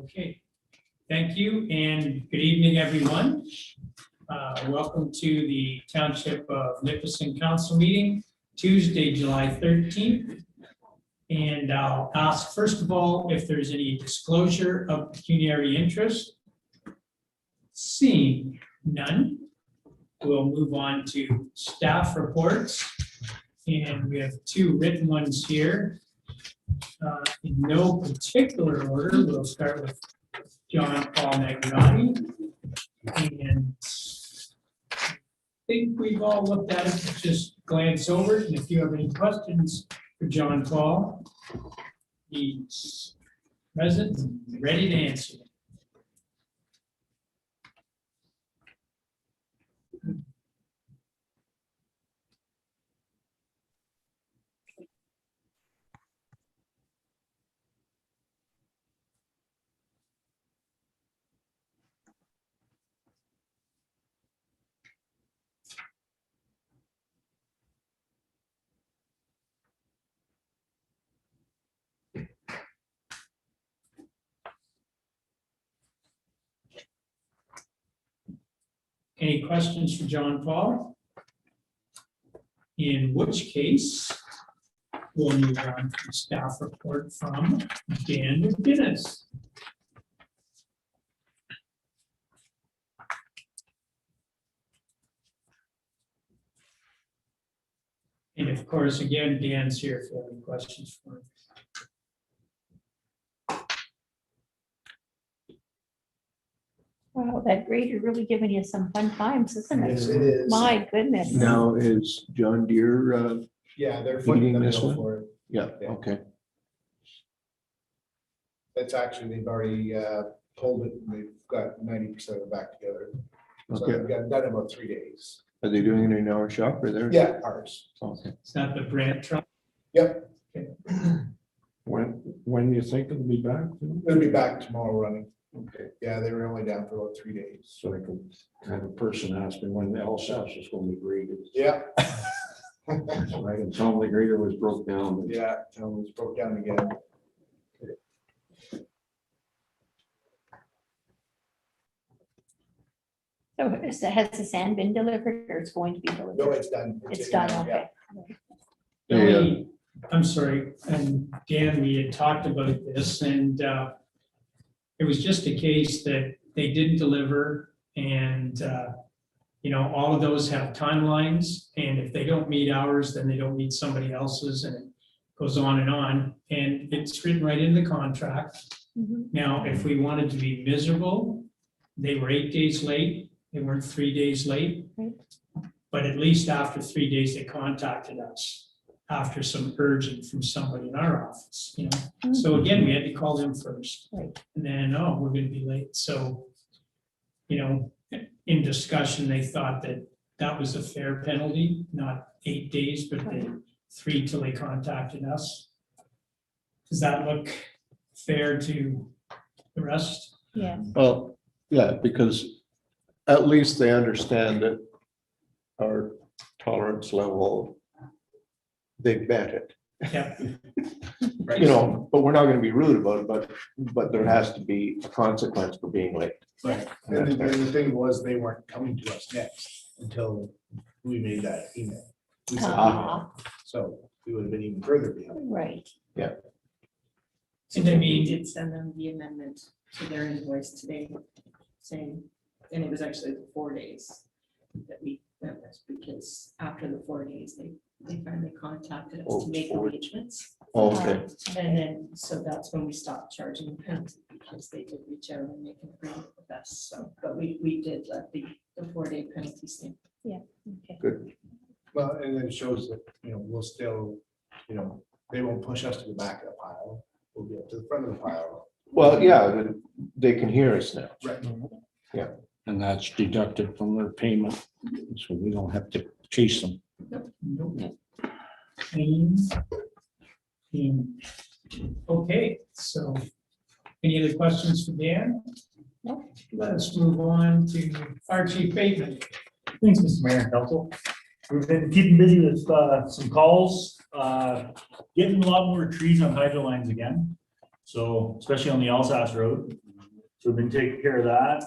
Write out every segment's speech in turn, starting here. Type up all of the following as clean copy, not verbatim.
Okay, thank you and good evening, everyone. Welcome to the Township of Nipissing Council meeting, Tuesday, July 13th. And I'll ask, first of all, if there's any disclosure of pecuniary interest. Seeing none, we'll move on to staff reports. And we have two written ones here. In no particular order, we'll start with John Paul Magnotti. And I think we've all looked at it, just glance over it. And if you have any questions for John Paul, he's present and ready to answer. Any questions for John Paul? In which case, we'll move on to the staff report from Dan McGinnis. And of course, again, Dan's here if you have any questions for him. Wow, that grader really giving you some fun times, isn't it? Yes, it is. My goodness. Now is John Deere, Yeah, they're Feeding footing the this bill one? for it. yeah, Yeah. okay. That's actually, they've already pulled it, and they've got 90% of it back together. So Okay. they've got done in about 3 days. Are they doing it in our shop or there? Yeah, ours. Okay. It's not the Brant truck. Yep, When do you think it'll be back? it'll be back tomorrow running. Okay. Yeah, they were only down for about 3 days. So I could have a person ask me when the LSAS is going to be graded. Yeah. So I can tell them the grader was broke down. Yeah, it was broke down again. So has the sand been delivered or it's going to be No, delivered? it's done. It's in done, now, yeah. okay. Yeah. I'm sorry, and Dan, we had talked about this and it was just a case that they didn't deliver and you know, all of those have timelines and if they don't meet ours, then they don't meet somebody else's and it goes on and it's written right in the contract. Mhm. Now, if we wanted to be miserable, they were 8 days late, they weren't 3 days late. Right. But at least after 3 days, they contacted us after some urging from somebody in our office, you know. So again, we had to call them first. Right. And then, oh, we're gonna be late. So, you know, in discussion, they thought that that was a fair penalty, not 8 days, but the 3 till they contacted us. Does that look fair to the rest? Yeah, Well, yeah, because at least they understand that our tolerance level, they've met it. Yeah, You know, but we're not gonna be rude about it, but there has to be a consequence for being late. Right. And the thing was, they weren't coming to us next until we made that email. We sent the email. So we would have been even further behind. right. and I We mean, did send them the amendment to their invoice today, saying, and it was actually the 4 days that we went with, because after the 4 days, they finally contacted us to make arrangements. Oh, okay, And then, so that's when we stopped charging the penalty, because they did reach out and make an agreement with us, so, but we did let the 4-day penalty stand. Okay. good. Well, and then it shows that, you know, we'll still, you know, they won't push us to the back of the pile. We'll be up to the front of the pile. Well, yeah, but they can hear us now. Right. And that's deducted from their payment, so we don't have to chase them. nope. Okay, so any other questions for Dan? No. Let us move on to Fire Chief Bateman. Thanks, Mr. Mayor and Council. We've been keeping busy with some calls, getting a lot more trees on hydro lines again. So especially on the Alsace Road. So we've been taking care of that.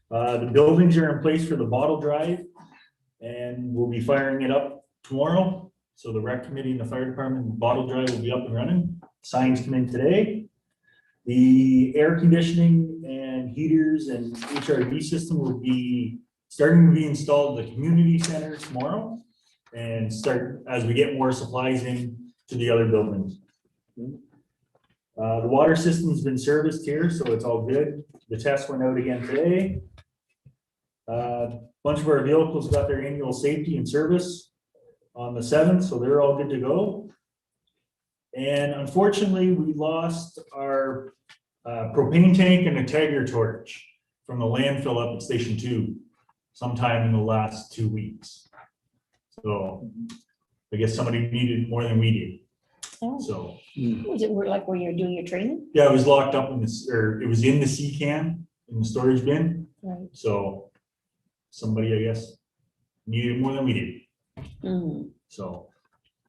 The buildings are in place for the bottle drive. And we'll be firing it up tomorrow. So the rec committee and the fire department bottle drive will be up and running. Signs come in today. The air conditioning and heaters and HRV system will be starting to be installed at the community center tomorrow. And start as we get more supplies in to the other buildings. The water system's been serviced here, so it's all good. The tests went out again today. Bunch of our vehicles got their annual safety and service on the 7th, so they're all good to go. And unfortunately, we lost our propane tank and a Tiger torch from the landfill up at Station 2 sometime in the last 2 weeks. So I guess somebody needed it more than we did. Oh, So was it like where you're doing your training? yeah, it was locked up in this, or it was in the sea can in the storage bin. Right. So somebody, I guess, needed it more than we did. Mm. So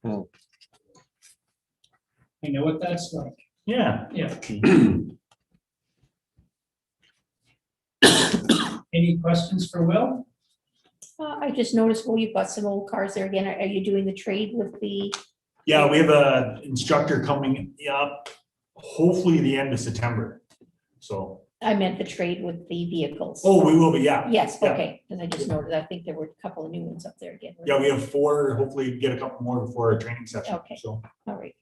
I know what that's like. yeah, Yeah. Any questions for Will? I just noticed, well, you've got some old cars there again. Are you doing the trade with the, yeah, we have a instructor coming up, hopefully the end of September. So, I meant the trade with the vehicles? oh, we will be, yeah. Yes, yeah. okay, because I just noticed, I think there were a couple of new ones up there again. Yeah, we have 4, hopefully get a couple more before our training session. Okay. So All right,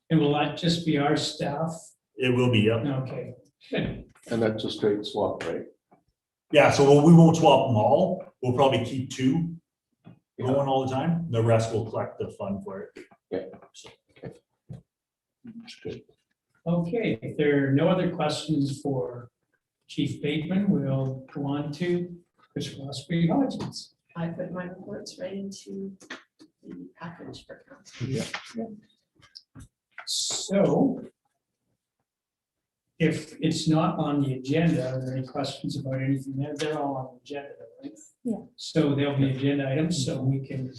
And will that just be our staff? it will be, yeah. Okay, good. And that's a straight swap, right? Yeah, so we won't swap them all. We'll probably keep 2 going all the time. The rest will collect the fund for it. Yeah. So, That's good. Okay, if there are no other questions for Chief Bateman, we'll go on to Chris Rossby Hodgins. I put my reports right into the package for council. So if it's not on the agenda, are there any questions about anything there? They're all on the agenda, right? Yeah. So there'll be agenda items, so we can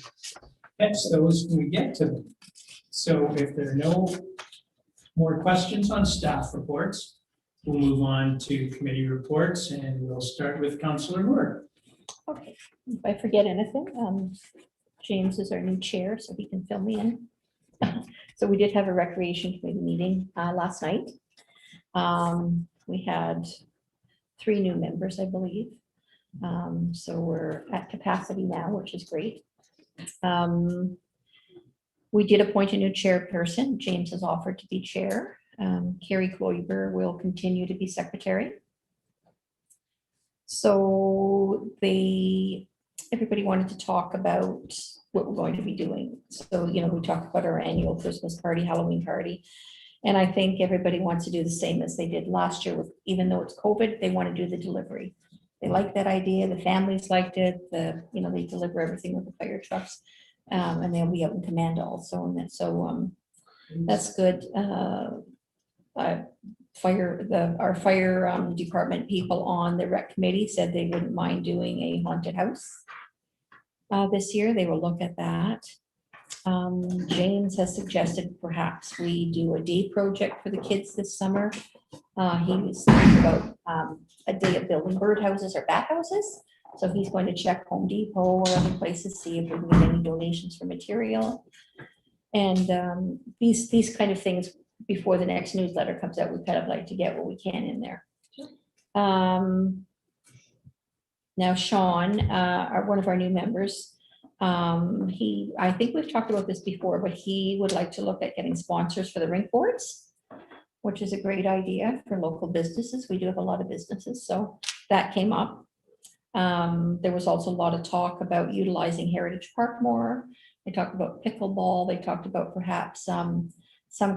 catch those when we get to them. So if there are no more questions on staff reports, we'll move on to committee reports, and we'll start with Councillor Moore. okay. If I forget anything, James is our new chair, so he can fill me in. So we did have a recreation committee meeting last night. We had 3 new members, I believe. So we're at capacity now, which is great. We did appoint a new chairperson. James has offered to be chair. Carrie Kloiber will continue to be secretary. So everybody wanted to talk about what we're going to be doing. So, we talked about our annual Christmas party, Halloween party. And I think everybody wants to do the same as they did last year with, even though it's COVID, they want to do the delivery. They like that idea. The families liked it. They deliver everything with the fire trucks. And they'll be out in command also. And that's good. Our fire department people on the rec committee said they wouldn't mind doing a haunted house this year. They will look at that. James has suggested perhaps we do a day project for the kids this summer. He was thinking about a day of building birdhouses or bat houses. So he's going to check Home Depot or other places, see if we can get any donations for material. And these kind of things, before the next newsletter comes out, we kind of like to get what we can in there. Now Sean, one of our new members, I think we've talked about this before, but he would like to look at getting sponsors for the rink boards, which is a great idea for local businesses. We do have a lot of businesses, so that came up. There was also a lot of talk about utilizing Heritage Park more. They talked about pickleball. They talked about perhaps some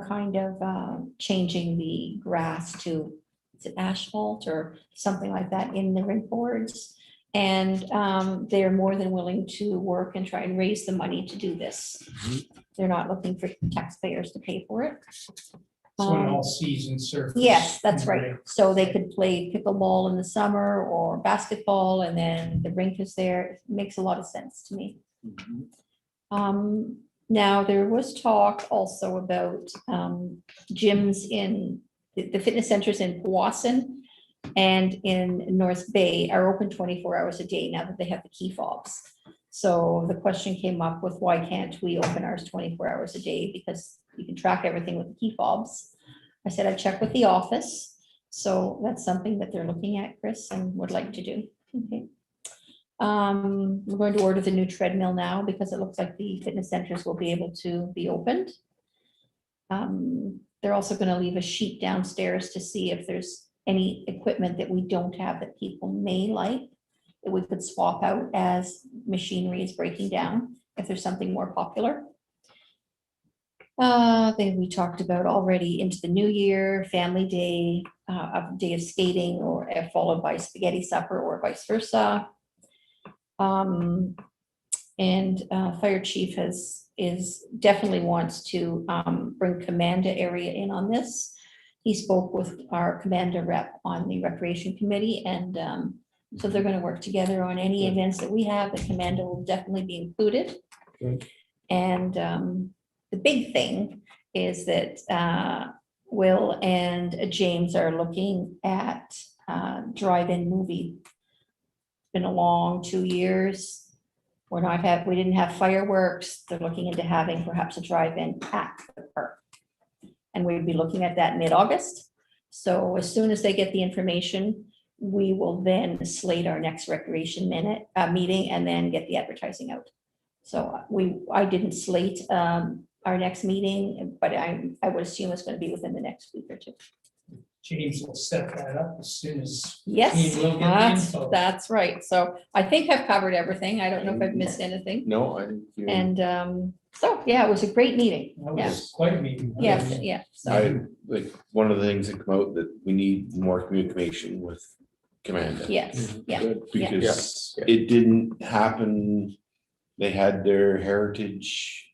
kind of changing the grass to, is it asphalt or something like that in the rink boards. And they're more than willing to work and try and raise the money to do this. They're not looking for taxpayers to pay for it. So an all-season surface. Yes, that's right. So they could play pickleball in the summer or basketball, and then the rink is there. It makes a lot of sense to me. Now, there was talk also about gyms in the fitness centers in Powassan and in North Bay are open 24 hours a day now that they have the key fobs. So the question came up with why can't we open ours 24 hours a day? Because you can track everything with the key fobs. I said I'd check with the office. So that's something that they're looking at, Chris, and would like to do. Okay. We're going to order the new treadmill now because it looks like the fitness centers will be able to be opened. They're also going to leave a sheet downstairs to see if there's any equipment that we don't have that people may like, that we could swap out as machinery is breaking down, if there's something more popular. Then we talked about already into the new year, family day, a day of skating, or followed by spaghetti supper, or vice versa. Fire chief definitely wants to bring Commander area in on this. He spoke with our Commander rep on the recreation committee, and so they're going to work together on any events that we have. The Commander will definitely be included. Good. And the big thing is that Will and James are looking at drive-in movie. It's been a long 2 years. We didn't have fireworks. They're looking into having perhaps a drive-in at the park. And we'd be looking at that mid-August. So as soon as they get the information, we will then slate our next recreation meeting and then get the advertising out. So I didn't slate our next meeting, but I would assume it's going to be within the next week or two. James will set that up as soon as. Yes, he will get the info. that's right. So I think I've covered everything. I don't know if I've missed anything. No, I think you. And so, yeah, it was a great meeting. That Yeah, was quite a meeting. yeah. So, I, like, one of the things that come out that we need more communication with Commander. yes, yeah. Good. Because Yeah. it didn't happen, they had their heritage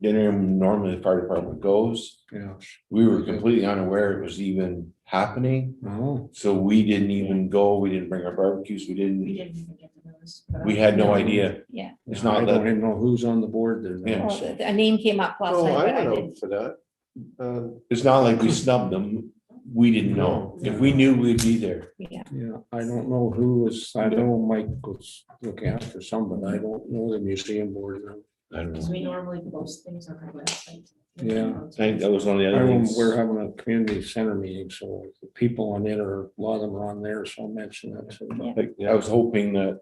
dinner, normally the fire department goes. Yeah. We were completely unaware it was even happening, Oh, so we didn't even go, we didn't bring our barbecues, we We didn't, didn't even get the notice. put we out. had no idea. Yeah. It's I not don't that, even know who's on the board there. Yeah. now, Well, so. a name came up last Oh, night, I but I went did. out for that. it's not like we snubbed them, we didn't know. If we knew, we'd be there. Yeah, Yeah, I don't know who was, I know Mike was looking after some, but I don't know the museum board now. I don't Because know. we normally post things on our website. Yeah. I think that was one of the I other remember things. we're having a community center meeting, so the people on it are, a lot of them are on there, so I'll mention that. So, Like, I was hoping that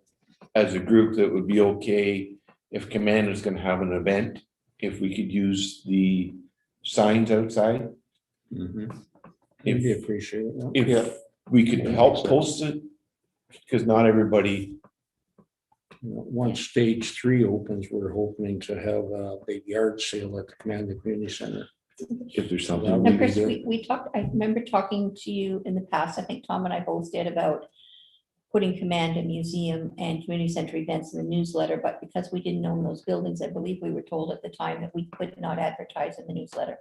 as a group that would be okay if Commander's gonna have an event, if we could use the signs outside. mhm. If- Maybe appreciate it. yeah. If we could help post it, because not everybody, You know, Once stage 3 opens, we're hoping to have a big yard sale at the Commander Community Center. if there's something. now, we Chris, could do. we talked, I remember talking to you in the past, I think Tom and I both did, about putting command and museum and community center events in the newsletter, but because we didn't own those buildings, I believe we were told at the time that we could not advertise in the newsletter.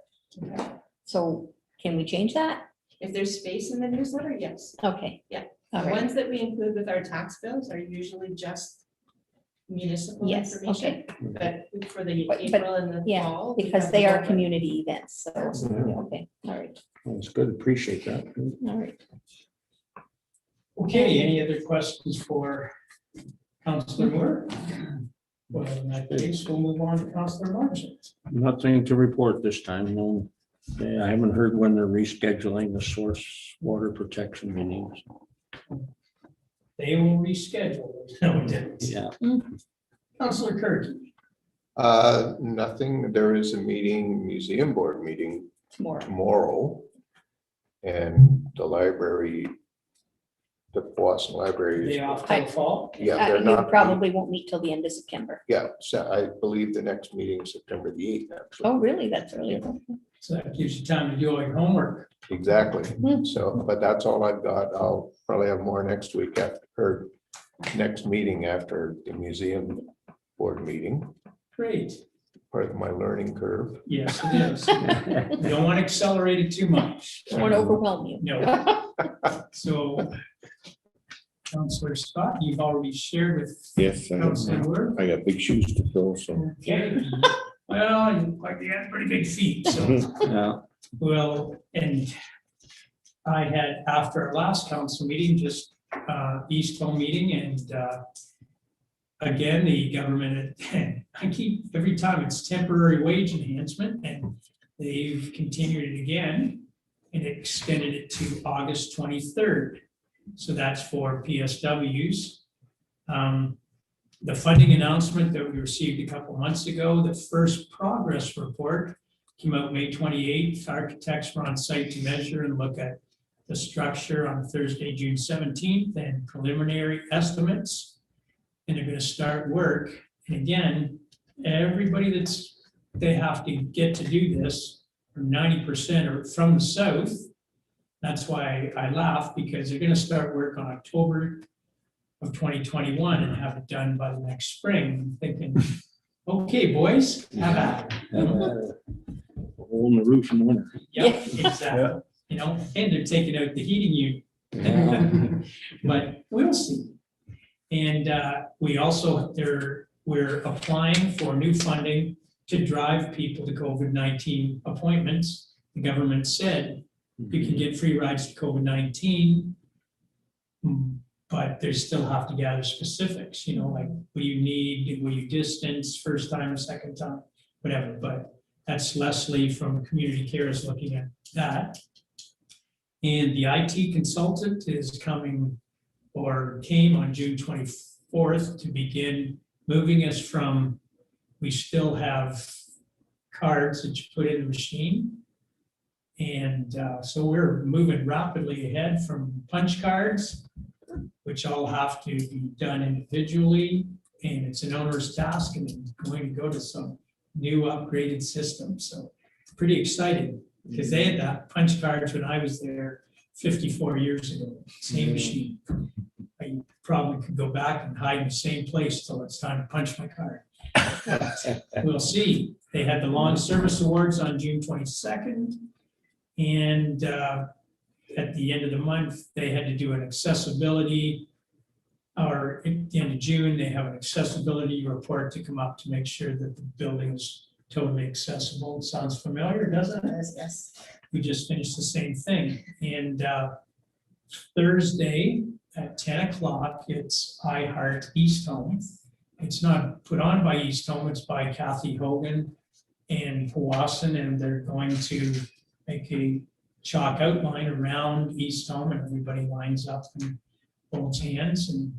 So can we change that? If there's space in the newsletter, yes. Okay. Yeah. All The right, ones that we include with our tax bills are usually just municipal yes, information, okay, but for the But- April and the yeah, fall. we because have they the are open. community events, so, Absolutely. okay, all right, That's good, appreciate that. all right. Okay, any other questions for Councillor Moore? Well, in that case, we'll move on to Councillor Marchant. Nothing to report this time, no. Yeah, I haven't heard when they're rescheduling the source water protection meetings. They will reschedule. No, we didn't. Yeah, Councillor Kirky. Nothing, there is a meeting, museum board meeting Tomorrow, tomorrow. And the library, the Boston Library. They off till fall? Yeah, they're you not. probably won't meet till the end of September. Yeah, so I believe the next meeting is September the 8th, actually. Oh, really, that's early, So that gives you time to do all your homework. Exactly. Hmm. So, but that's all I've got. I'll probably have more next week after, or next meeting after the museum board meeting, Great. part of my learning curve. Yes, it is. You don't want to accelerate it too much. don't want to overwhelm you. No. So, Councillor Scott, you've already shared with Yes, Councillor Moore. I got big shoes to fill, so. Okay. Well, you look like you have pretty big feet, so, yeah, well, and I had, after our last council meeting, just East Home meeting, and again, the government, I keep, every time it's temporary wage enhancement, and they've continued it again and extended it to August 23rd. So that's for PSWs. The funding announcement that we received a couple months ago, the first progress report came out May 28th. Architects were on site to measure and look at the structure on Thursday, June 17th, and preliminary estimates. And they're gonna start work. And again, everybody they have to get to do this, or 90% are from the south. That's why I laugh, because they're gonna start work on October of 2021 and have it done by the next spring. I'm thinking, okay, boys, have at it. Hole in the roof in the winter. Yeah, exactly. You know, and they're taking out the heating unit. But we'll see. And we also, we're applying for new funding to drive people to COVID-19 appointments. The government said you can get free rides to COVID-19, but they still have to gather specifics, you know, like what do you need, will you distance, first time, second time, whatever. But that's Leslie from Community Care is looking at that. And the IT consultant is coming or came on June 24th to begin moving us from, we still have cards that you put in the machine. And so we're moving rapidly ahead from punch cards, which all have to be done individually. And it's an owner's task, and it's going to go to some new upgraded system. So pretty exciting, because they had that punch cards when I was there 54 years ago, same machine. I probably could go back and hide in the same place till it's time to punch my card. We'll see. They had the Lawn Service Awards on June 22nd. And at the end of the month, they had to do an accessibility, or at the end of June, they have an accessibility report to come up to make sure that the building is totally accessible. It sounds familiar, doesn't it? Yes. We just finished the same thing. And Thursday at 10 o'clock, it's I Heart East Home. It's not put on by East Home, it's by Kathy Hogan and Powassan, and they're going to make a chalk outline around East Home, and everybody lines up and holds hands, and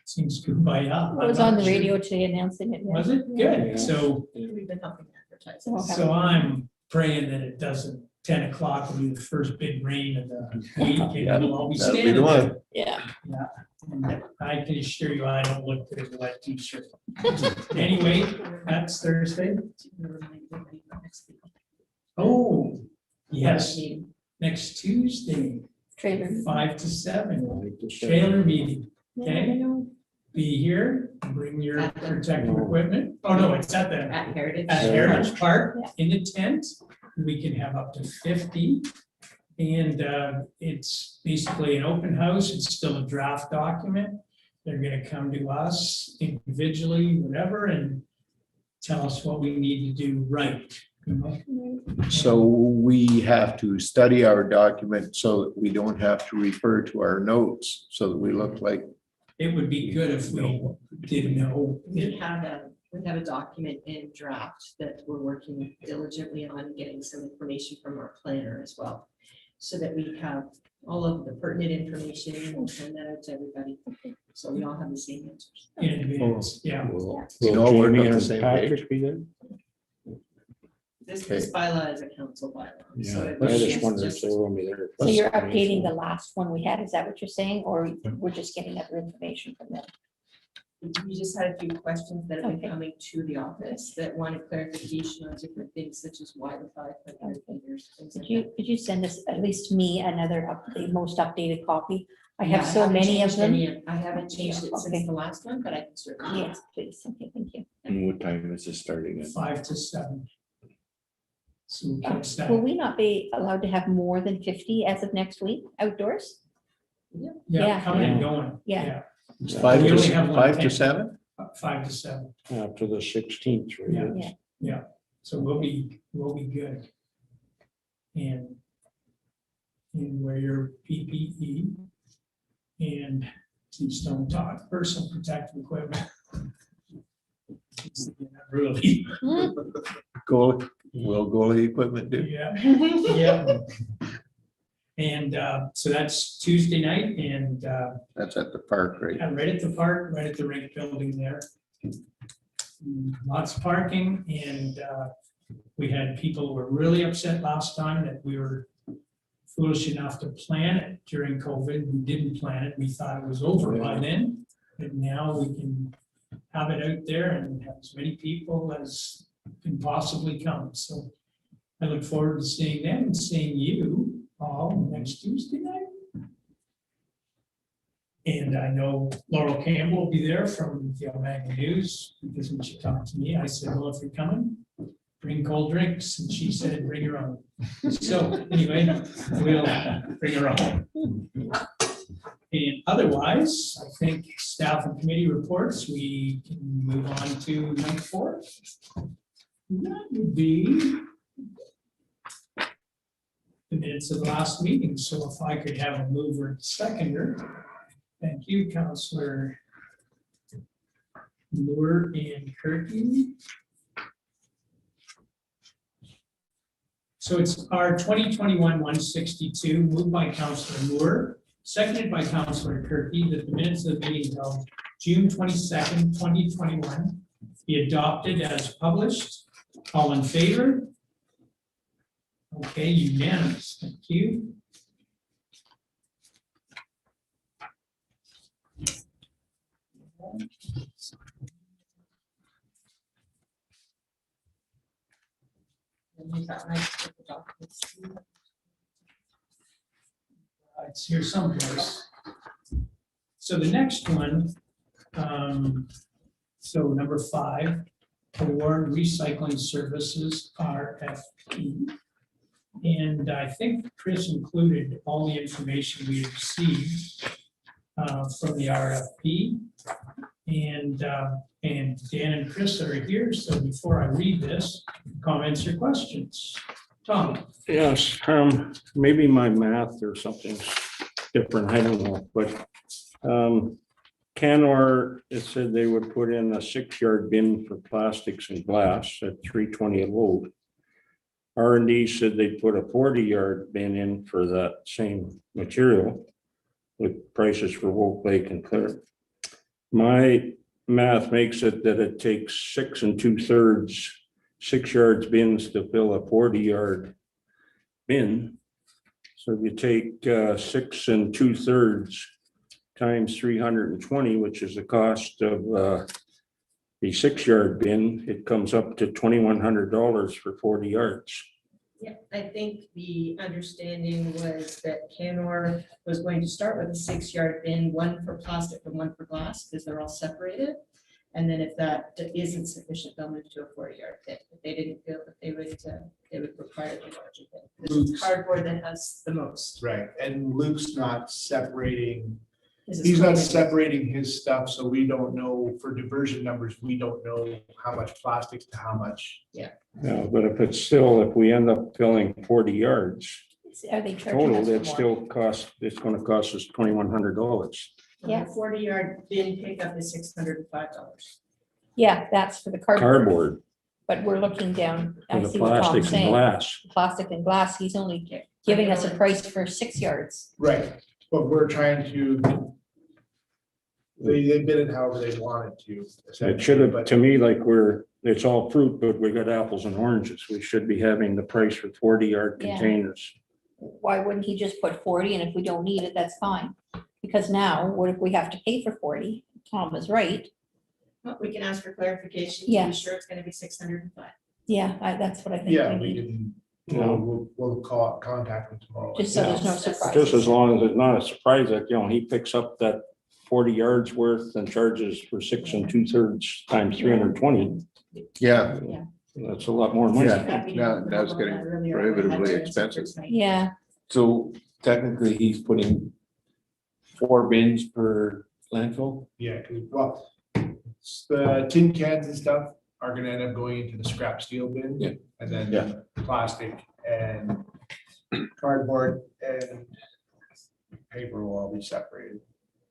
seems to by up. I was on the radio today announcing it. Was it? Yeah. Good. So We've been helping advertise. Oh, So I'm praying that it doesn't, 10 o'clock will be the first big rain of the week, and we'll all be That'll be standing the one. there. Yeah. And I can assure you, I don't look good in a wet t-shirt. Anyway, that's Thursday. Oh, yes, next Tuesday, Trailer. 5 to 7, trailer meeting. Okay. Be here, bring your protective equipment. Oh, no, it's at the At Heritage. at Heritage Park Yeah. in the tent. We can have up to 50. And it's basically an open house. It's still a draft document. They're gonna come to us individually, whatever, and tell us what we need to do right. You know? So we have to study our document so that we don't have to refer to our notes, so that we look like. It would be good if we didn't know. We have a document in draft that we're working diligently on getting some information from our planner as well. So that we have all of the pertinent information and send that out to everybody. So we all have the same answers. In advance, yeah. Will all work Jamie on the and same Patrick be there? This bylaw is a council bylaw. so Yeah, it I really just is wondered if just- they were gonna be there. So you're updating the last one we had, is that what you're saying, or we're just getting other information from them? We just had a few questions that have Okay. been coming to the office that wanted clarification on different things such as why the 500 meters. things like that. Could you send us, at least me, another the most updated copy? I Yeah, have so haven't many of changed them. any I haven't changed it Okay. since the last one, but I can certainly. Yes, please, okay, thank you. And what time is it starting at? 5 to 7. So we Uh, catch that. Will we not be allowed to have more than 50 as of next week outdoors? Yeah, yeah. coming and going. Yeah. It's Yeah. 5 We to only have one 5 to tent. 7? 5 to 7. After the 16th, right? Yeah. So we'll be good. And and wear your PPE. And please don't talk personal protective equipment. It's not really, Goalie, will goalie equipment do? yeah, yeah. And so that's Tuesday night, and That's at the park, right? yeah, right at the park, right at the rink building there. Lots of parking, and we had people who were really upset last time that we were foolish enough to plan it during COVID. We didn't plan it. We thought it was over by then. But now we can have it out there and have as many people as can possibly come. So I look forward to seeing them and seeing you all next Tuesday night. And I know Laurel Campbell will be there from the Almaga News, because when she talked to me, I said, well, if you're coming, bring cold drinks, and she said, bring your own. So anyway, we'll bring her own. And otherwise, I think staff and committee reports, we can move on to number 4. That would be the minutes of the last meeting. So if I could have a mover and seconder. Thank you, Counselor Moore and Kirky. So it's our 2021-162, moved by Counselor Moore, seconded by Counselor Kirky, that the minutes of the meeting held June 22nd, 2021 be adopted as published. All in favor? Okay, unanimous. Thank you. It's here someplace. So the next one, so number 5, award recycling services, RFP. And I think Chris included all the information we received from the RFP. And Dan and Chris are here, so before I read this, comments or questions? Tom? Yes, maybe my math or something's different, I don't know, but Canor, it said they would put in a 6-yard bin for plastics and glass at 320 a load. R&D said they'd put a 40-yard bin in for that same material with prices for Wolf Lake and Clear. My math makes it that it takes 6 2/3 6-yard bins to fill a 40-yard bin. So if you take 6 2/3 times 320, which is the cost of the 6-yard bin, it comes up to $2,100 for 40 yards. Yeah, I think the understanding was that Canor was going to start with a 6-yard bin, one for plastic and one for glass, because they're all separated. And then if that isn't sufficient, they'll move to a 40-yard bin. If they didn't feel that they would require the larger bin. This is cardboard that has the most. Right, and Luke's not separating, This is he's not clean. separating his stuff, so we don't know, for diversion numbers, we don't know how much plastics to how much. Yeah, but if it's still, if we end up filling 40 yards Are they charging total, us for it more? still costs, it's gonna cost us $2,100. Yeah. The 40-yard bin pickup is $605. Yeah, that's for the cardboard, Cardboard but we're looking down, I for the see what Tom's plastics and saying. glass. Plastic and glass, he's only giving us a price for 6 yards. Right, but we're trying to, they bid it however they wanted to. It should have, but- to me, like it's all fruit, but we got apples and oranges. We should be having the price for 40-yard Yeah. containers. Why wouldn't he just put 40, and if we don't need it, that's fine? Because now, what if we have to pay for 40? Tom is right. Well, we can ask for clarification. To Yeah. be sure it's going to be 605. Yeah, that's what I think. Yeah, we we need. can, we'll call, contact them tomorrow. Just so there's no Yeah. surprise. Just as long as it's not a surprise that, he picks up that 40 yards worth and charges for 6 2/3 times 320. Yeah, That's a lot more money. Yeah. Happy to now know it's about getting that earlier. prohibitively I had to answer expensive. tonight. Yeah, So technically, he's putting 4 bins per landfill? Yeah, well, the tin cans and stuff are gonna end up going into the scrap steel bin. Yeah. And then Yeah. plastic and Cardboard and paper will all be separated.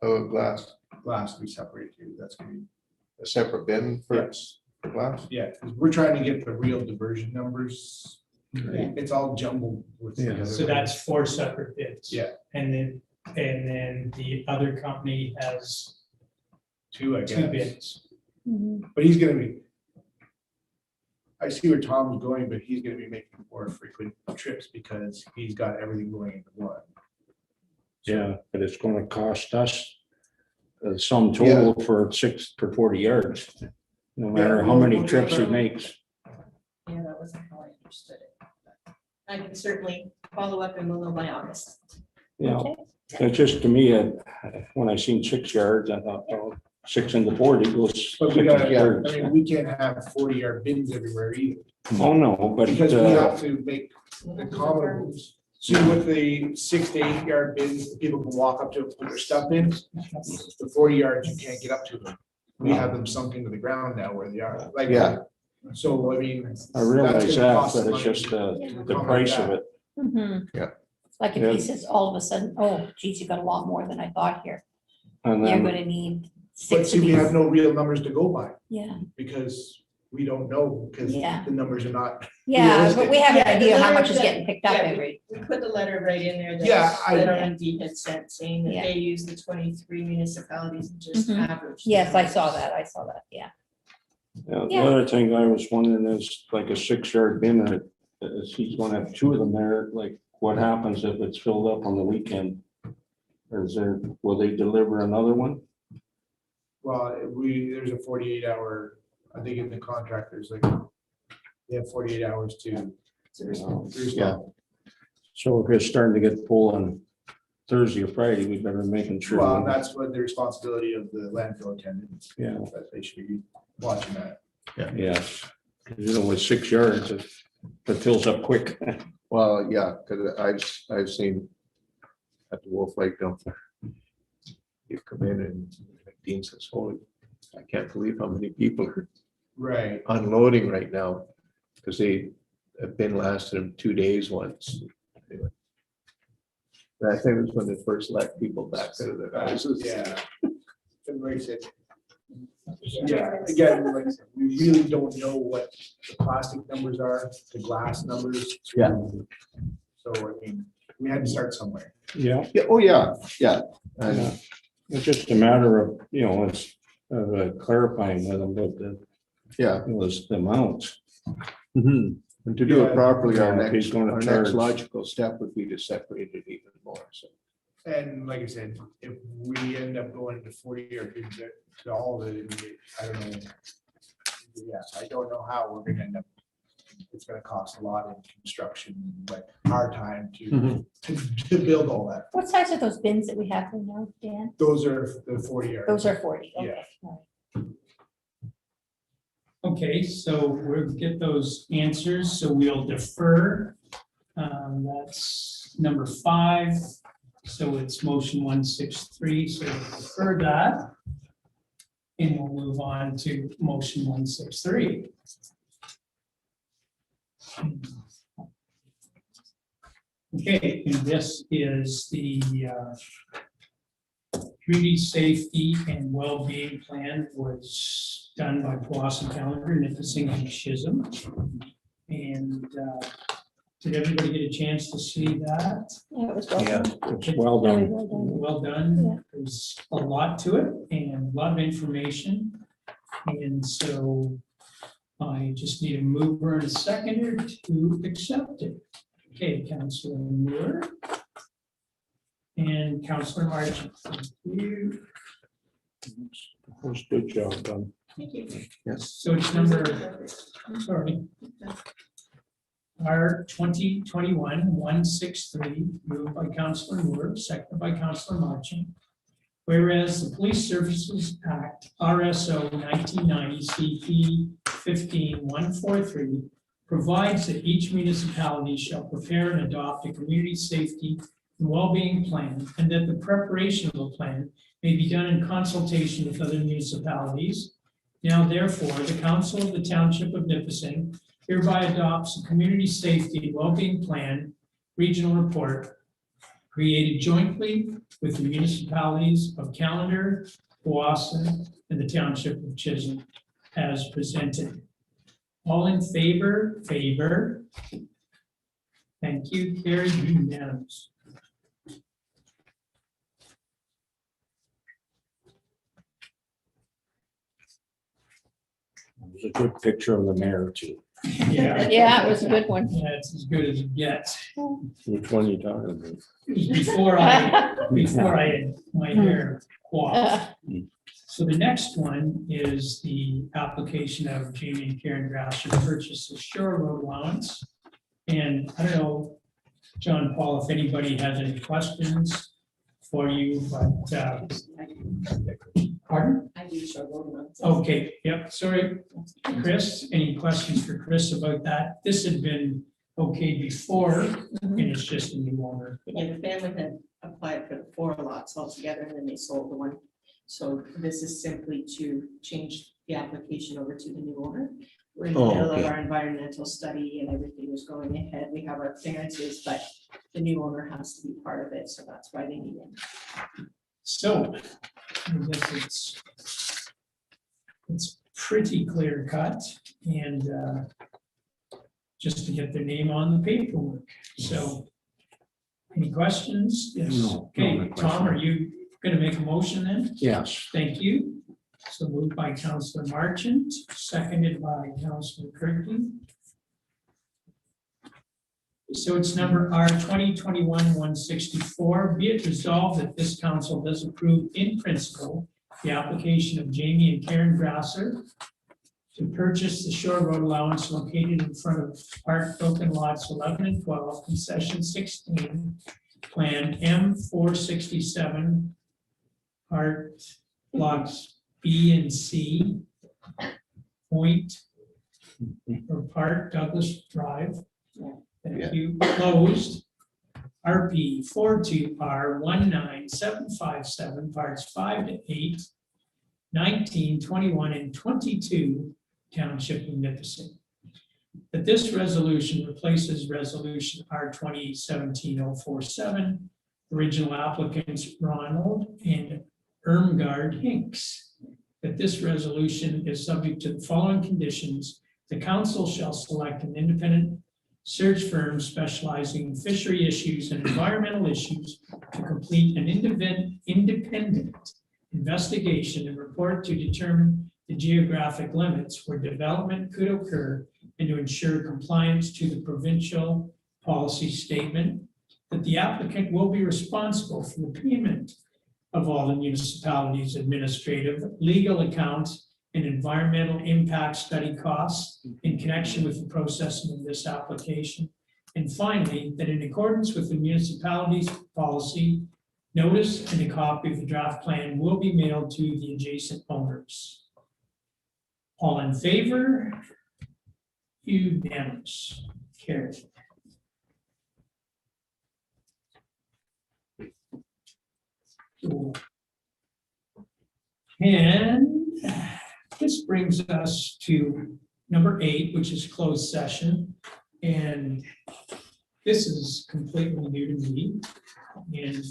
Oh, glass, Glass will be separated too. That's gonna be, a separate bin for yes, glass. yeah, 'cause we're trying to get the real diversion numbers. Yeah. It's all jumbled with. the Yeah. other So ones. that's 4 separate bids. Yeah. And then the other company has Two, I 2 guess. bids. Mhm. But he's gonna be. I see where Tom's going, but he's gonna be making more frequent trips because he's got everything going into one. Yeah, but it's gonna cost us sum total for 40 yards. No matter how many trips he makes. Yeah, that wasn't how I understood it. I can certainly follow up and we'll know by August. Yeah, Okay. it's just to me, when I seen 6 yards, I thought, oh, 6 into 40 goes. But we 6 gotta, yards. I mean, we can't have 40-yard bins everywhere either, Oh, no, but because we have to make the common moves. See with the 6 to 8 yard bins, people can walk up to it, put their stuff in. The 40 yards, you can't get up to them. We have them sunk into the ground now where they are, like. Yeah. So, I mean. I realize that's gonna that, cost but it's money just to the accommodate price of that. it. Mhm. Yeah. Like if Yeah. he says all of a sudden, oh geez, you got a lot more than I thought here. And You're then, gonna need But 6 see, of we have these. no real numbers to go by Yeah, because we don't know, because Yeah. the numbers are not. yeah, but we have an Yeah, the idea how much letter is that- getting picked up yeah, every. We put the letter right in there Yeah, that I- RMD had sent, saying that Yeah. they use the 23 municipalities and just Mhm. average. the Yes, I numbers. saw that, yeah. the Yeah. other thing I was wondering is like a 6 yard bin, is he's gonna have 2 of them there, like what happens if it's filled up on the weekend? Or is there, will they deliver another one? Well, there's a 48-hour, I think in the contract, there's like, they have 48 hours to. Yeah. So if it's starting to get full on Thursday or Friday, we better making sure. Well, that's what the responsibility of the landfill attendants, Yeah, that they should be watching that. yes, 'cause, you know, with 6 yards, it fills up quick. Well, yeah, because I've seen at the Wolf Lake dump there. You come in and Dean says, holy, I can't believe how many people are Right. unloading right now. Because they have been lasting them 2 days once. Anyway. I think it was when they first let people back out of their houses. Yeah. And like I said, yeah, again, like I said, we really don't know what the plastic numbers are, the glass numbers. Yeah. So, I mean, we had to start somewhere. Yeah, Yeah, oh, yeah, yeah. yeah. And, It's just a matter of, you know, it's clarifying with them, but yeah. it was the amounts. And to do it Yeah. properly, Yeah, if he's gonna our charge. next logical step would be to separate it even more, so. And like I said, if we end up going to 40 or to all of it, I don't know. Yeah, I don't know how we're gonna end up. It's gonna cost a lot in construction, but our time to build all that. What size are those bins that we have right now, Dan? Those are the 40 yards. Those are 40, okay. Yeah. all right. Okay, so we'll get those answers, so we'll defer. That's number 5. So it's motion 163, so we'll defer that. And we'll move on to motion 163. Okay, and this is the community safety and well-being plan was done by Powassan Calendar, Nipissing and Chisholm. And did everybody get a chance to see that? Yeah, it was well Yeah, done. it's well Very done. well done. Well done. There's a lot to it and a lot of information. And so I just need a mover and a seconder to accept it. Okay, Councilor Moore. And Councilor Marchant. Thank you. That's a good job done. Thank you. So it's number, sorry. R 2021-163, moved by Councilor Moore, seconded by Councilor Marchant. Whereas the Police Services Act, RSO 1990 CP 15143, provides that each municipality shall prepare and adopt a community safety and well-being plan, and that the preparation of the plan may be done in consultation with other municipalities. Now therefore, the Council of the Township of Nipissing hereby adopts a community safety and well-being plan regional report created jointly with the municipalities of Callender, Powassan, and the township of Chisholm as presented. All in favor? Favor. Thank you, carried unanimous. There's a good picture of the mayor too. Yeah, Yeah, it was a good one. yeah, it's as good as it gets. Which one are you talking about? It was before I had my hair coiffed. So the next one is the application of Jamie and Karen Grasser to purchase a shore road allowance. And I don't know, John Paul, if anybody has any questions for you, but, pardon? I do show road ones. Okay, yep, sorry, Chris, any questions for Chris about that? This had been okay before, and it's just a new owner. Yeah, the family had applied for the 4 lots altogether, and then they sold the one. So this is simply to change the application over to the new owner. We're in the Oh, middle of okay. our environmental study and everything is going ahead. We have our clearances, but the new owner has to be part of it, so that's why they need it. So, I guess it's pretty clear cut and just to get their name on the paperwork. So, any questions? Yes. No, Okay, no Tom, are question. you gonna make a motion then? Yes, Thank you. So moved by Councillor Marchant, seconded by Councillor Kirkland. So it's number R 2021-164. Be it resolved that this council does approve in principle the application of Jamie and Karen Grasser to purchase the shore road allowance located in front of Park Broken Lots 11 and 12, concession 16, Plan M467, Part Blocks B and C, Point, or Park Douglas Drive. Thank you, closed. RP 42R 19757, parts 5 to 8, 19, 21, and 22, Township of Nipissing. That this resolution replaces resolution R 2017-047, original applicants Ronald and Irmgard Hinks. That this resolution is subject to the following conditions. The council shall select an independent search firm specializing in fishery issues and environmental issues to complete an independent investigation and report to determine the geographic limits where development could occur and to ensure compliance to the provincial policy statement. That the applicant will be responsible for the payment of all the municipality's administrative, legal accounts, and environmental impact study costs in connection with the processing of this application. And finally, that in accordance with the municipality's policy, notice and a copy of the draft plan will be mailed to the adjacent owners. All in favor? Unanimous. Carried. Cool. And this brings us to number 8, which is closed session. And this is completely new to me. And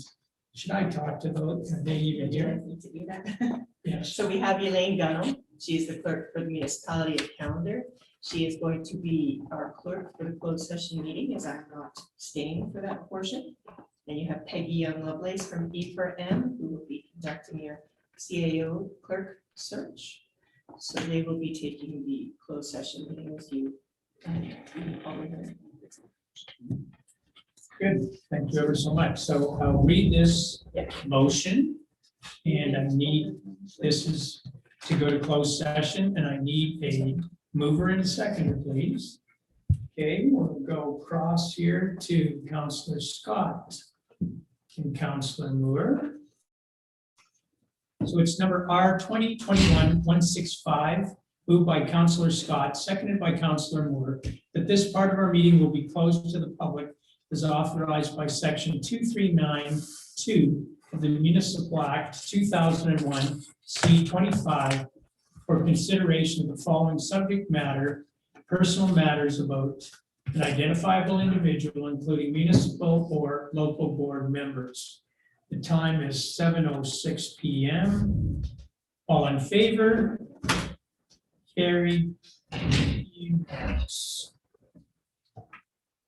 should I talk to those? Are they even here? Need to do that. Yes. So we have Elaine Gunnell. She's the clerk for the municipality of Callender. She is going to be our clerk for the closed session meeting, as I'm not staying for that portion. Then you have Peggy Young Lovelace from E4M, who will be conducting your CAO clerk search. So they will be taking the closed session meeting with you. And you can call her. Good, thank you ever so much. So I'll read this motion. And I need, this is to go to closed session, and I need a mover and a seconder, please. Okay, we'll go across here to Councillor Scott and Councillor Moore. So it's number R 2021-165, moved by Councillor Scott, seconded by Councillor Moore, that this part of our meeting will be closed to the public as authorized by section 2392 of the Municipal Act 2001 C25 for consideration of the following subject matter, personal matters about an identifiable individual, including municipal or local board members. The time is 7:06 PM. All in favor? Carried. Unanimous.